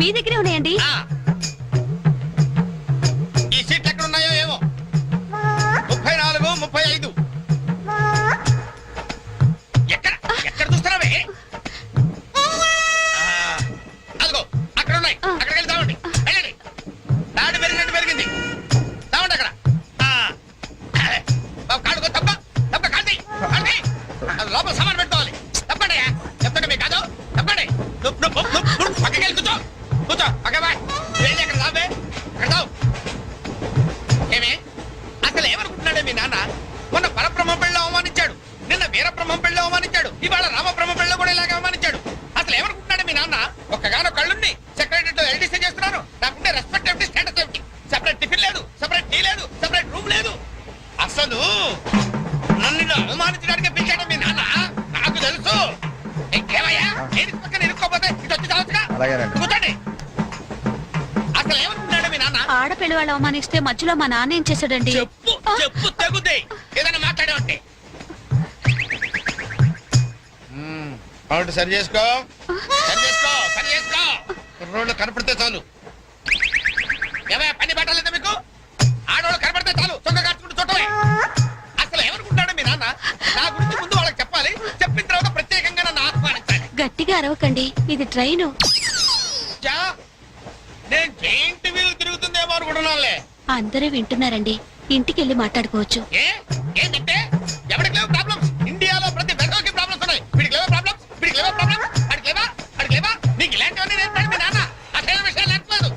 మీ దగ్గరే ఉన్నాయండి. ఈ సీట్లు ఎక్కడ ఉన్నాయో ఏమో. 34, 35. ఎక్కడ ఎక్కడ చూస్తున్నావే? అదిగో అక్కడ ఉన్నాయి. అక్కడికి వెళ్ళి తావండి. వెళ్ళండి. దాడి పెరిగినట్టు పెరిగింది. తావండి అక్కడ. కాడుకో తప్ప తప్ప కాంతి కాంతి లోపల సామాన్ పెట్టుకోవాలి. తప్పండి చెప్తాడు మీ కాదు. తప్పండి. పక్కకి వెళ్ళి కూర్చో కూర్చో. పక్క బాయ్ వెళ్ళి అక్కడ తావే. అక్కడ తావు. ఏమే అసలు ఏమనుకుంటున్నాడే మీ నాన్న? మొన్న పరబ్రహ్మ పెళ్ళి అవమానించాడు, నిన్న వీరబ్రహ్మ పెళ్ళి అవమానించాడు, ఇవాళ రామబ్రహ్మ పెళ్ళి కూడా ఇలాగే అవమానించాడు. అసలు ఏమనుకుంటున్నాడే మీ నాన్న? ఒక్కగానో కళ్ళుండి సెక్రటరీతో ఎల్డీసీ చేస్తున్నాను. నాకుంటే రెస్పెక్ట్ ఏమిటి, స్టేటస్ ఏమిటి? సెపరేట్ టిఫిన్ లేదు, సెపరేట్ టీ లేదు, సెపరేట్ రూమ్ లేదు. అసలు నన్ను అవమానించడానికి పిలిచాడు మీ నాన్న. నాకు తెలుసు. ఏమయ్యా నేను పక్కన ఇరుక్కోపోతే ఇటు వచ్చి చావచ్చుగా. కూర్చోండి. అసలు ఏమనుకుంటున్నాడు మీ నాన్న? ఆడపిల్ల వాళ్ళు అవమానిస్తే మధ్యలో మా నాన్న ఏం చేశాడండి? చెప్పు చెప్పు తగ్గుతాయి. ఏదైనా మాట్లాడే ఉంటే సరి చేసుకో సరి చేసుకో సరి చేసుకో. రోడ్లు కనపడితే చాలు. ఏమయ్యా పని పట్టాలేదా మీకు? ఆడవాళ్ళు కనపడితే చాలు చొక్క కట్టుకుంటూ చుట్టమే. అసలు ఏమనుకుంటాడు మీ నాన్న? నా గురించి ముందు వాళ్ళకి చెప్పాలి, చెప్పిన తర్వాత ప్రత్యేకంగా నన్ను ఆహ్వానించాలి. గట్టిగా అరవకండి, ఇది ట్రైను. నేను జైంట్ వీల్ తిరుగుతుందేమో అనుకుంటున్నానులే. అందరూ వింటున్నారండి, ఇంటికి వెళ్ళి మాట్లాడుకోవచ్చు. ఏంటంటే ఎవరికి లేవు ప్రాబ్లమ్స్? ఇండియాలో ప్రతి బెదోకి ప్రాబ్లమ్స్ ఉన్నాయి. వీడికి లేవా ప్రాబ్లమ్స్? వీడికి లేవా ప్రాబ్లమ్స్? అడిగి లేవా అడిగి లేవా? నీకు ఇలాంటివన్నీ నేర్పాడు మీ నాన్న. అసలు విషయాలు నేర్పలేదు.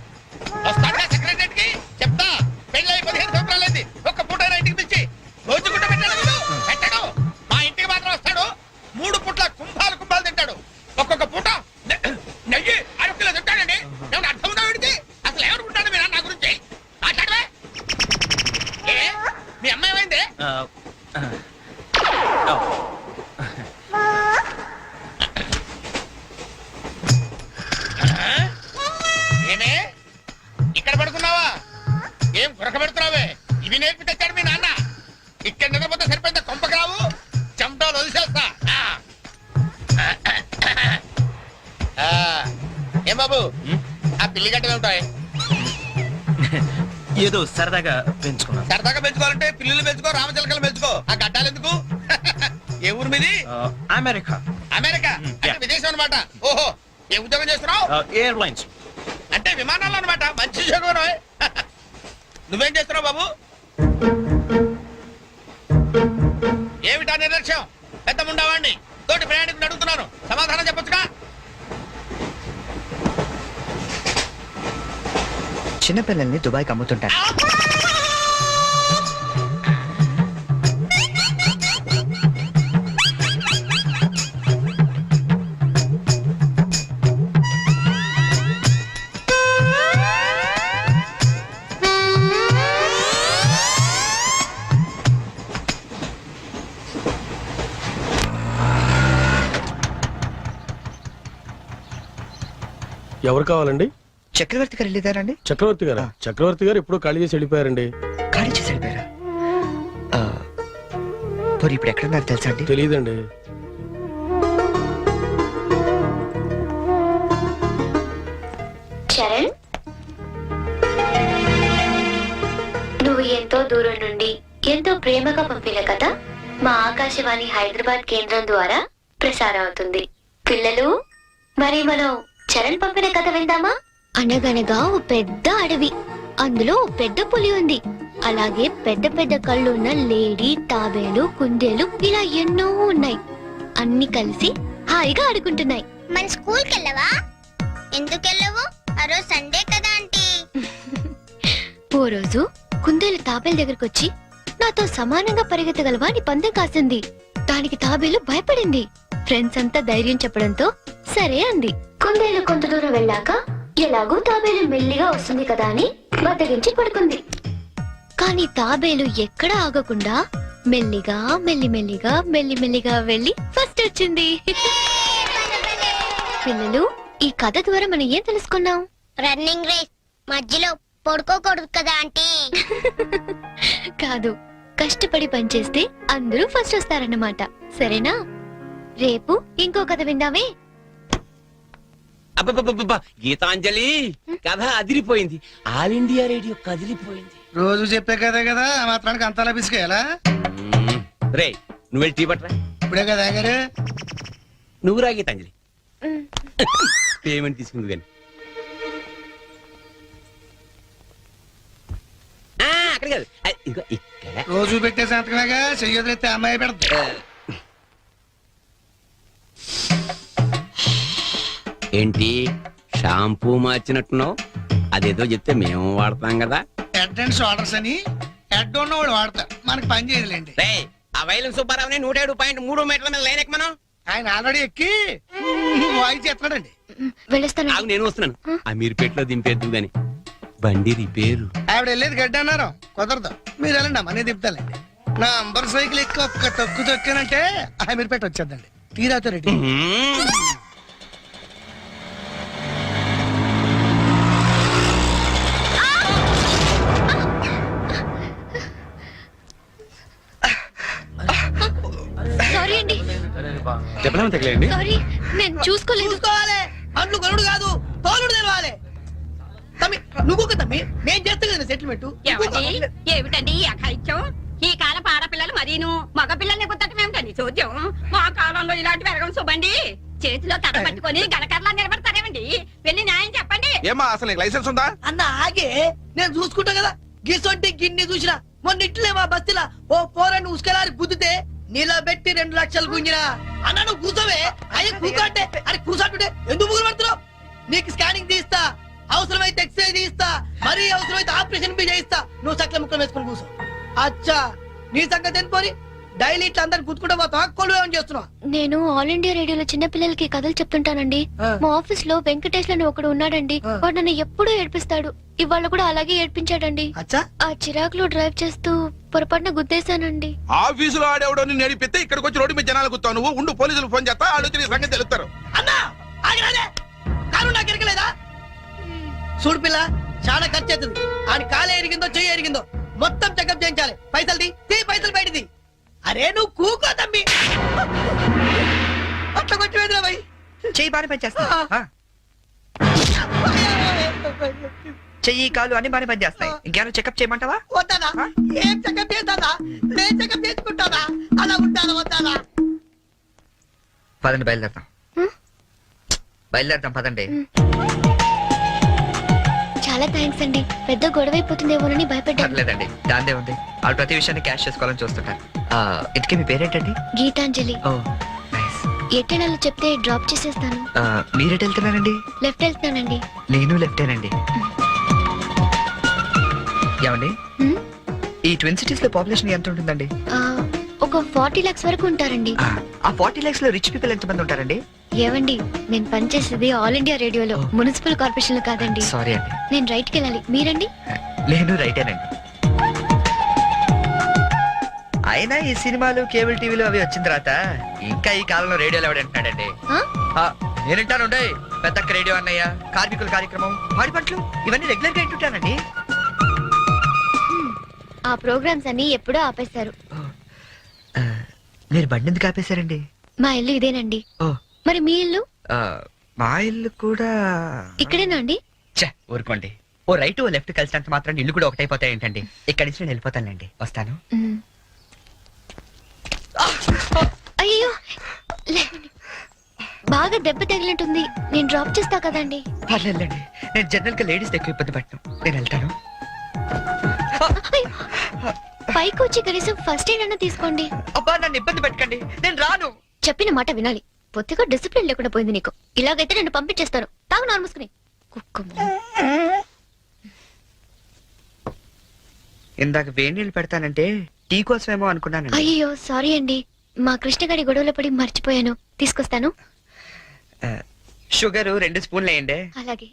వస్తాడుగా సెక్రటరీకి చెప్తా. పెళ్ళి 15 సంవత్సరాలైంది. ఒక్క పూట ఇంటికి పిలిచి రోజు గుడ్డ పెట్టాడు. పెట్టాడు. మా ఇంటికి మాత్రం వస్తాడు. 3 పూట్ల కుంభాలు కుంభాలు తింటాడు. ఒక్కొక్క పూట నెయ్యి 6 కిలో తింటాడండి. ఏమన్నా అర్థం ఉందా వీడికి? అసలు ఏమనుకుంటాడు మీ నాన్న నా గురించి? మాట్లాడవే. మీ అమ్మాయి ఏమైంది? ఏమే ఇక్కడ పడుకున్నావా? ఏం గురక పెడుతున్నావే? ఇవి నేర్పి తెచ్చాడు మీ నాన్న. ఇక్కడ నిద్రపోతే సరిపోయిందా? కొంపకి రావు, చెమటలు వదిలేస్తా. ఏం బాబు ఆ పిల్లి గడ్డలు ఉంటాయి? ఏదో సరదాగా పెంచుకున్నా. సరదాగా పెంచుకోవాలంటే పిల్లులు పెంచుకో, రామచిలకలు పెంచుకో. ఆ గడ్డాలు ఎందుకు? ఏ ఊరు మీది? అమెరికా. అమెరికా అంటే విదేశం అనమాట. ఓహో, ఏ ఉద్యోగం చేస్తున్నావు? ఎయిర్లైన్స్ అంటే విమానాలు అనమాట. మంచి ఉద్యోగం. నువ్వేం చేస్తున్నావు బాబు? ఏమిటా నిర్లక్ష్యం? పెద్ద ఉండవాడిని తోటి ప్రయాణికుని అడుగుతున్నాను, సమాధానం చెప్పొచ్చుగా. చిన్నపిల్లల్ని దుబాయ్కి అమ్ముతుంటారు. ఎవరు కావాలండి? చక్రవర్తి గారు వెళ్ళిదారండి? చక్రవర్తి గారు? చక్రవర్తి గారు ఎప్పుడో ఖాళీ చేసి వెళ్ళిపోయారండి. ఖాళీ చేసి వెళ్ళిపోయారా? పోనీ ఇప్పుడు ఎక్కడున్నారు తెలుసా అండి? తెలియదండి. చరణ్, నువ్వు ఎంతో దూరం నుండి ఎంతో ప్రేమగా పంపిన కథ మా ఆకాశవాణి హైదరాబాద్ కేంద్రం ద్వారా ప్రసారం అవుతుంది. పిల్లలు, మరి మనం చరణ్ పంపిన కథ విందామా? అనగనగా ఓ పెద్ద అడవి, అందులో ఓ పెద్ద పులి ఉంది. అలాగే పెద్ద పెద్ద కళ్ళున్న లేడీ, తాబేలు, కుందేలు ఇలా ఎన్నో ఉన్నాయి. అన్ని కలిసి హాయిగా ఆడుకుంటున్నాయి. మన స్కూల్ కెళ్ళవా? ఎందుకెళ్ళవు? ఆ రోజు సండే కదా ఆంటీ. ఓ రోజు కుందేలు తాబేలు దగ్గరకు వచ్చి నాతో సమానంగా పరిగెత్తగలవా అని పందెం కాసింది. దానికి తాబేలు భయపడింది. ఫ్రెండ్స్ అంతా ధైర్యం చెప్పడంతో సరే అంది. కుందేలు కొంత దూరం వెళ్ళాక ఎలాగో తాబేలు మెల్లిగా వస్తుంది కదా అని బద్దగించి పడుకుంది. కానీ తాబేలు ఎక్కడా ఆగకుండా మెల్లిగా మెల్లిమెల్లిగా మెల్లిమెల్లిగా వెళ్లి ఫస్ట్ వచ్చింది. పిల్లలు, ఈ కథ ద్వారా మనం ఏం తెలుసుకున్నాం? రన్నింగ్ రేస్ మధ్యలో పడుకోకూడదు కదా ఆంటీ. కాదు, కష్టపడి పనిచేస్తే అందరూ ఫస్ట్ వస్తారన్నమాట. సరేనా? రేపు ఇంకో కథ విందామే. అబ్బబ్బబ్బబ్బా గీతాంజలి కథ అదిరిపోయింది. ఆల్ ఇండియా రేడియో కదిలిపోయింది. రోజు చెప్పే కదే కదా ఆ మాత్రానికి అంతా లభించుకోవాలా? రే నువ్వు వెళ్ళి టీ పట్టరా. ఇప్పుడే కదా గారు. నువ్వు రా గీతాంజలి. పేమెంట్ తీసుకుంది కానీ అక్కడ కాదు ఇదిగో ఇక్కడ. రోజు పెట్టే సంతకమేగా చెయ్యొదిలేస్తే అమ్మాయి పెడతా. ఏంటి షాంపూ మార్చినట్టున్నావు? అదేదో చెప్తే మేము వాడతాం కదా. హెడ్ అండ్ షోల్డర్స్ అని హెడ్ ఉన్నవాడు వాడతారు, మనకి పని చేయదులేండి. రే ఆ వైలం సుబ్బారావుని 107.3 మీటర్ల మీద లైన్ ఎక్కమను. ఆయన ఆల్రెడీ ఎక్కి వాయిస్ చేస్తున్నాడండి. వెళ్ళొస్తాను. ఆగు నేను వస్తున్నాను. ఆ మీరుపేటలో దింపేద్దు గాని బండి రిపేరు. ఆవిడ వెళ్ళేది గడ్డి అన్నారు, కుదరదు. మీరు వెళ్ళండి అమ్మా, నేను దింపుతానండి. నా అంబర్ సైకిల్ ఎక్కి ఒక్క తొక్కు తొక్కానంటే ఆ మీరు పెట్టి వచ్చేద్దండి. తీరాతో రెడ్డి. సారీ అండి, చెప్పలేము తగలేండి. సారీ, నేను చూసుకోలేదు. చూసుకోవాలి, అంట్లు కొనుడు కాదు తోలుడు తెలవాలి. తమ్మి నువ్వు తమ్మి, నేను చేస్తా కదా సెటిల్మెంట్. ఏమిటండి ఈ అఘాయిత్యం? ఈ కాలం ఆడపిల్లలు మరీను మగ పిల్లల్ని గుర్తటం ఏమిటండి చూద్దాం. మా కాలంలో ఇలాంటి వెరగం చూబండి. చేతిలో కథ పట్టుకొని గణకర్లా నిలబడతారేమండి? వెళ్ళి న్యాయం చెప్పండి. ఏమా అసలు నీకు లైసెన్స్ ఉందా? అన్న ఆగే, నేను చూసుకుంటా కదా. గిసొంటి గిన్ని చూసినా మొన్న ఇట్లే మా బస్తీలా ఓ పోరని ఉసుకలారి గుద్దితే నీలో పెట్టి 2 లక్షలు గుంజినా. అన్న నువ్వు కూర్చోవే. అయ్యి కూర్చోంటే అరే కూర్చోంటుంటే ఎందుకు ముగ్గురు పడుతున్నావు? నీకు స్కానింగ్ తీస్తా, అవసరమైతే ఎక్స్రే తీస్తా, మరీ అవసరమైతే ఆపరేషన్ బి చేయిస్తా. నువ్వు సకల ముక్కలు వేసుకుని కూర్చో. అచ్చా నీ సంగతి ఎంత పోని? డైలీ ఇట్లా అందరు గుర్తుకుంటా పోతావా? కొలువు ఏమని చేస్తున్నావు? నేను ఆల్ ఇండియా రేడియోలో చిన్న పిల్లలకి కథలు చెప్తుంటానండి. మా ఆఫీస్ లో వెంకటేష్ అని ఒకడు ఉన్నాడండి. వాడు నన్ను ఎప్పుడూ ఏడ్పిస్తాడు. ఇవాళ కూడా అలాగే ఏడ్పించాడండి. అచ్చా ఆ చిరాకులో డ్రైవ్ చేస్తూ పొరపాటున గుద్దేశానండి. ఆఫీసులో ఆడేవాడు నడిపితే ఇక్కడికి వచ్చి రోడ్డు మీద జనాలు గుర్తావు. నువ్వు ఉండు, పోలీసులు ఫోన్ చేస్తా, ఆలోచన నీ సంగతి తెలుస్తారు. అన్నా ఆగిరాదే, కారు నాకు ఎరకలేదా? చూడు పిల్ల, చాలా ఖర్చు అవుతుంది. ఆడి కాలే ఎరిగిందో చెయ్యి ఎరిగిందో మొత్తం చెకప్ చేయించాలి. పైసలు తీ పైసలు బయటది. అరే నువ్వు కూకో తమ్మి. అట్లా కొట్టి వేదిరా భయ్. చెయ్యి బాగానే పనిచేస్తా. చెయ్యి కాలు అన్ని బాగానే పనిచేస్తాయి. ఇంకేమైనా చెకప్ చేయమంటావా? వద్దానా? ఏం చెకప్ చేస్తానా? నేను చెకప్ చేసుకుంటానా? అలా ఉంటానా వద్దానా? పదండి బయలుదేరదాం. బయలుదేరదాం పదండి. చాలా థ్యాంక్స్ అండి. పెద్ద గొడవ అయిపోతుందేమోనని భయపడ్డాను. పర్లేదండి, దాందే ఉంది. వాళ్ళు ప్రతి విషయాన్ని క్యాష్ చేసుకోవాలని చూస్తుంటారు. ఇంతకీ మీ పేరేంటండి? గీతాంజలి. ఓ నైస్. ఎట్టెనాలో చెప్తే డ్రాప్ చేసేస్తాను. మీరేట్ వెళ్తున్నారండి? లెఫ్ట్ వెళ్తున్నానండి. నేను లెఫ్టేనండి. ఏమండి, హ్మ్? ఈ ట్విన్ సిటీస్ లో పాపులేషన్ ఎంత ఉంటుందండి? ఒక 40 lakhs వరకు ఉంటారండి. ఆ 40 lakhs లో రిచ్ పీపుల్ ఎంత మంది ఉంటారండి? ఏవండి, నేను పనిచేసేది ఆల్ ఇండియా రేడియోలో, మున్సిపల్ కార్పొరేషన్ లో కాదండి. సారీ అండి. నేను రైట్ కి వెళ్ళాలి. మీరండి? నేను రైటేనండి. అయినా ఈ సినిమాలు కేబుల్ టీవీలు అవి వచ్చిన తర్వాత ఇంకా ఈ కాలంలో రేడియోలో ఎవడంటున్నాడండి? ఆ? నేనంటాను పెద్దక్క రేడియో అన్నయ్య, కార్మికుల కార్యక్రమం, పాడి పంటలు ఇవన్నీ రెగ్యులర్ గా వింటుంటానండి. ఆ ప్రోగ్రామ్స్ అన్ని ఎప్పుడో ఆపేశారు. మీరు బండి ఎందుకు ఆపేశారండి? మా ఇల్లు ఇదేనండి. ఓ మరి మీ ఇల్లు? మా ఇల్లు కూడా ఇక్కడేనా అండి? ఊరుకోండి. ఓ రైట్ ఓ లెఫ్ట్ కలిసినంత మాత్రం ఇల్లు కూడా ఒకటైపోతాయి ఏంటండి? ఇక్కడి నుంచి నేను వెళ్ళిపోతానండి. వస్తాను. అయ్యో లేవండి. బాగా దెబ్బ తగిలినట్టుంది. నేను డ్రాప్ చేస్తా కదండి. పర్లేదండి, నేను జనరల్ గా లేడీస్ ఎక్కువ ఇబ్బంది పట్టను. నేను వెళ్తాను. పైకి వచ్చి కనీసం ఫస్ట్ ఎయిడ్ అన్న తీసుకోండి. అబ్బా నన్ను ఇబ్బంది పెట్టకండి, నేను రాను. చెప్పిన మాట వినాలి. పొత్తిగా డిసిప్లిన్ లేకుండా పోయింది నీకు. ఇలాగైతే నన్ను పంపించేస్తాను. తాగు నారు మూసుకుని. కుక్క. ఇందాక వేడి నీళ్ళు పెడతానంటే టీ కోసమేమో అనుకున్నాను. అయ్యో సారీ అండి. మా కృష్ణగాడి గొడవలో పడి మర్చిపోయాను. తీసుకొస్తాను. షుగర్ 2 స్పూన్లు వేయండి. అలాగే.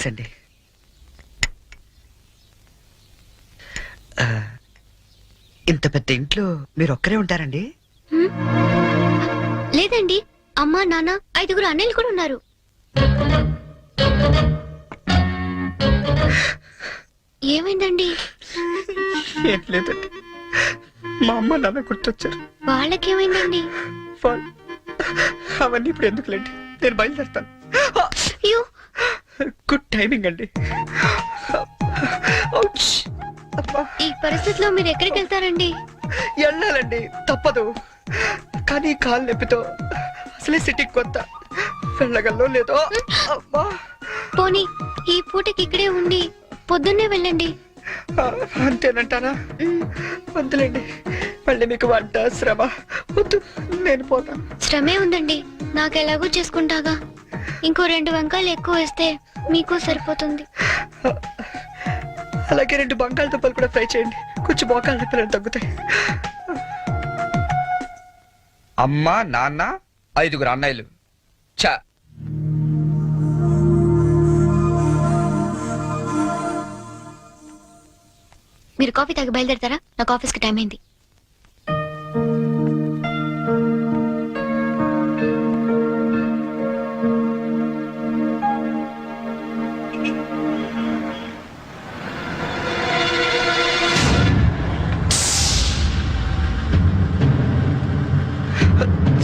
థ్యాంక్స్ అండి. ఇంత పెద్ద ఇంట్లో మీరు ఒక్కరే ఉంటారండి? లేదండి, అమ్మా నాన్న 5 అన్నయ్యలు కూడా ఉన్నారు. ఏమైందండి? ఏం లేదండి, మా అమ్మ నాన్న గుర్తొచ్చారు. వాళ్ళకేమైందండి? అవన్నీ ఇప్పుడు ఎందుకులేండి, నేను బయలుదేరుతాను. అయ్యో, గుడ్ టైమింగ్ అండి. ఔచ్! అబ్బా! ఈ పరిస్థితిలో మీరు ఎక్కడికి వెళ్తారండి? వెళ్ళాలండి, తప్పదు. కానీ కాలు నొప్పితో అసలే సిటీకి కొత్త, వెళ్ళగల్లో లేదో. అబ్బా! పోనీ ఈ పూటకి ఇక్కడే ఉండి పొద్దున్నే వెళ్ళండి. అంతేనంటారా? వద్దులేండి, మళ్ళీ మీకు వంట శ్రమ వద్దు, నేను పోతాను. శ్రమే ఉందండి, నాకెలాగో చేసుకుంటాగా. ఇంకో 2 వంకాయలు ఎక్కువ వేస్తే మీకు సరిపోతుంది. అలాగే 2 బంగాళదుంపలు కూడా ఫ్రై చేయండి, కొంచెం మోకాళ్ళ నొప్పులు తగ్గుతాయి. అమ్మ నాన్న 5 అన్నయ్యలు. చా మీరు కాఫీ తాగి బయలుదేరతారా? నాకు ఆఫీస్కి టైం అయింది.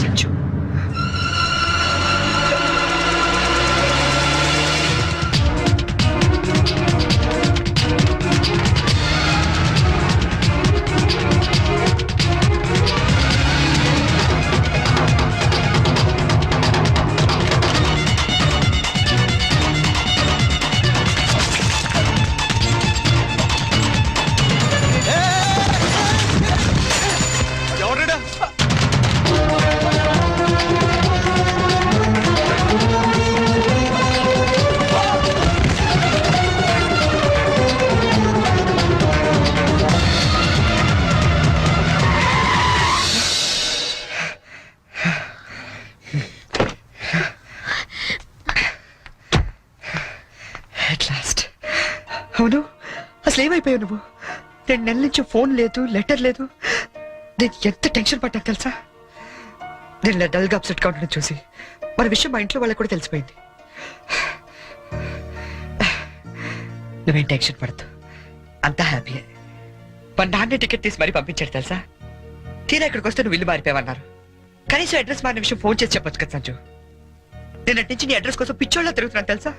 సంచు, అవును, అసలు ఏమైపోయావు నువ్వు? 2 నెలల నుంచి ఫోన్ లేదు, లెటర్ లేదు. నేను ఎంత టెన్షన్ పడ్డాను తెలుసా? నేను ఇలా డల్గా అప్సెట్గా ఉండడం చూసి మన విషయం మా ఇంట్లో వాళ్ళకి కూడా తెలిసిపోయింది. నువ్వేం టెన్షన్ పడద్దు, అంతా హ్యాపీయే. మన నాన్నే టికెట్ తీసి మరీ పంపించాడు తెలుసా? తీరా ఇక్కడికి వస్తే నువ్వు ఇల్లు మారిపోయావన్నారు. కనీసం అడ్రస్ మారిన విషయం ఫోన్ చేసి చెప్పొచ్చు కదా సంజు. నేను అటు నుంచి నీ అడ్రస్ కోసం పిచ్చోళ్ళ తిరుగుతున్నాను తెలుసా?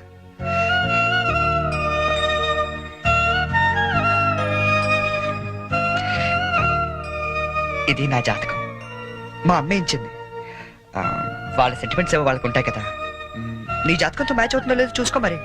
ఇది నా జాతకం, మా అమ్మ ఇచ్చింది. వాళ్ళ సెంటిమెంట్స్ ఏవో వాళ్ళకు ఉంటాయి కదా. నీ జాతకంతో మ్యాచ్ అవుతుందో లేదో చూసుకో మరి.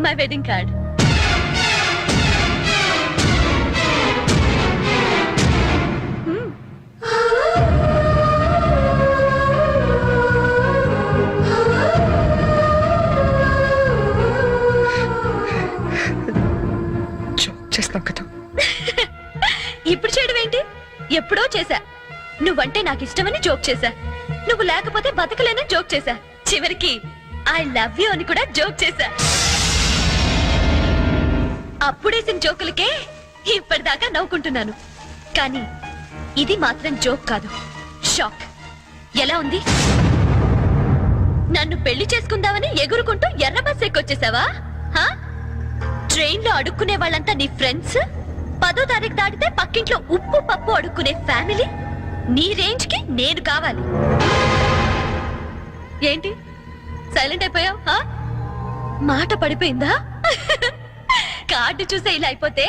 My wedding card. చేస్తాం కదా. ఇప్పుడు చేయడం ఏంటి? ఎప్పుడో చేశా. నువ్వంటే నాకు ఇష్టమని జోక్ చేశా. నువ్వు లేకపోతే బతకలేనని జోక్ చేశా. చివరికి ఐ లవ్ యూ అని కూడా జోక్ చేశా. అప్పుడేసిన జోకులకే ఇప్పటిదాకా నవ్వుకుంటున్నాను. కానీ ఇది మాత్రం జోక్ కాదు, షాక్. ఎలా ఉంది? నన్ను పెళ్లి చేసుకుందామని ఎగురుకుంటూ ఎర్ర బస్ ఎక్కొచ్చేసావా? ట్రైన్ లో అడుక్కునే వాళ్ళంతా నీ ఫ్రెండ్స్, 10వ తారీఖు దాటితే పక్కింట్లో ఉప్పు పప్పు అడుక్కునే ఫ్యామిలీ. నీ రేంజ్ కి నేను కావాలి. ఏంటి సైలెంట్ అయిపోయావు? మాట పడిపోయిందా? కార్డు చూసే ఇలా అయిపోతే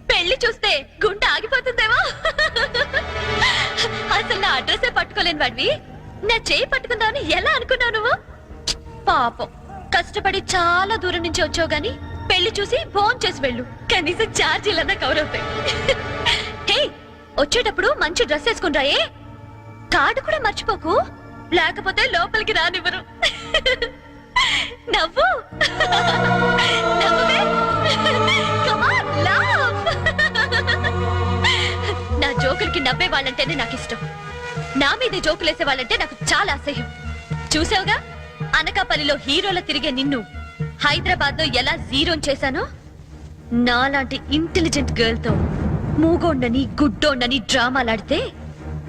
పెళ్లి చూస్తే గుండె ఆగిపోతుందేమో. అసలు నా అడ్రస్సే పట్టుకోలేని వాడివి నా చేయి పట్టుకుందామని ఎలా అనుకున్నావు నువ్వు? పాపం, కష్టపడి చాలా దూరం నుంచి వచ్చావు గాని పెళ్లి చూసి ఫోన్ చేసి వెళ్ళు, కనీసం ఛార్జీలన్నా కవర్ అవుతాయి. హే, వచ్చేటప్పుడు మంచి డ్రెస్ వేసుకుని రాయే. కార్డు కూడా మర్చిపోకు, లేకపోతే లోపలికి రానివ్వరు. నవ్వు నవ్వువే. Come on, laugh. నా జోకులకి నవ్వే వాళ్ళంటేనే నాకు ఇష్టం. నా మీద జోకులేసే వాళ్ళంటే నాకు చాలా అసహ్యం. చూసావుగా, అనకాపల్లిలో హీరోల తిరిగే నిన్ను హైదరాబాద్ లో ఎలా జీరో చేశానో. నాలాంటి ఇంటెలిజెంట్ గర్ల్ తో మూగోండని గుడ్డోండని డ్రామాలాడితే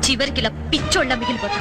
చివరికి ఇలా పిచ్చోళ్ళ మిగిలిపోతా.